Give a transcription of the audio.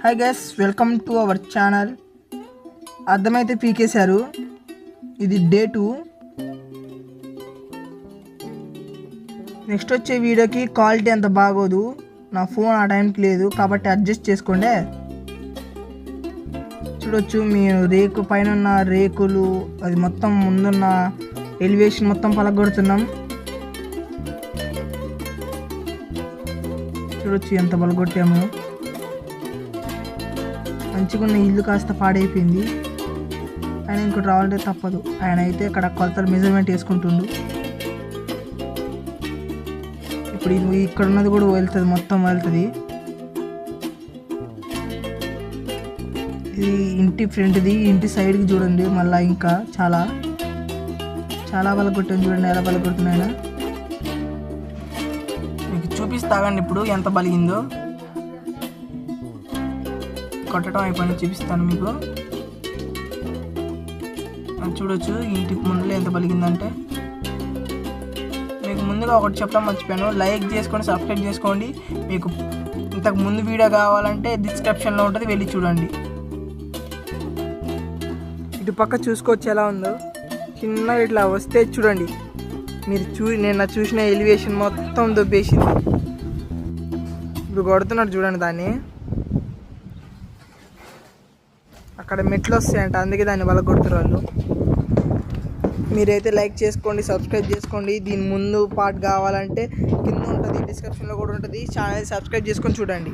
Hi guys, welcome to our channel. అర్థమైతే పీకేశారు. ఇది day 2. Next వచ్చే వీడియోకి క్వాలిటీ అంత బాగోదు. నా ఫోన్ ఆ టైంకి లేదు కాబట్టి అడ్జస్ట్ చేసుకోండి. చూడొచ్చు మీరు రేకు పైన ఉన్న రేకులు, అది మొత్తం ముందున్న ఎలివేషన్ మొత్తం పలగొడుతున్నాం. చూడొచ్చు ఎంత పలగొట్టాము. మంచిగా ఉన్న ఇల్లు కాస్త పాడైపోయింది. ఆయన ఇంకోటి రావాలంటే తప్పదు. ఆయన అయితే ఇక్కడ కొలతలు మెజర్మెంట్ వేసుకుంటుండు. ఇప్పుడు ఇది ఇక్కడ ఉన్నది కూడా వెళ్తుంది, మొత్తం వెళ్తుంది. ఇది ఇంటి ఫ్రంట్ది, ఇంటి సైడ్కి చూడండి. మళ్ళీ ఇంకా చాలా చాలా బలగొట్టాను. చూడండి ఎలా బలగొడుతున్నాయన. మీకు చూపిస్తాగండి ఇప్పుడు ఎంత బలిగిందో. కొట్టడం అయిపోయింది, చూపిస్తాను మీకు. చూడొచ్చు ఇంటికి ముందులో ఎంత పలిగిందంటే. మీకు ముందుగా ఒకటి చెప్పడం మర్చిపోయాను, లైక్ చేసుకోండి, సబ్స్క్రైబ్ చేసుకోండి. మీకు ఇంతకు ముందు వీడియో కావాలంటే డిస్క్రిప్షన్లో ఉంటుంది, వెళ్ళి చూడండి. ఇటు పక్క చూసుకోవచ్చు ఎలా ఉందో. చిన్నగా ఇట్లా వస్తే చూడండి మీరు నేను చూసిన ఎలివేషన్ మొత్తం దొబ్బేసింది. ఇప్పుడు కొడుతున్నాడు చూడండి దాన్ని. అక్కడ మెట్లు వస్తాయంట, అందుకే దాన్ని వల్ల కొడుతున్నారు వాళ్ళు. మీరైతే లైక్ చేసుకోండి, సబ్స్క్రైబ్ చేసుకోండి. దీని ముందు పార్ట్ కావాలంటే కింద ఉంటుంది, డిస్క్రిప్షన్లో కూడా ఉంటుంది. ఛానల్ సబ్స్క్రైబ్ చేసుకొని చూడండి.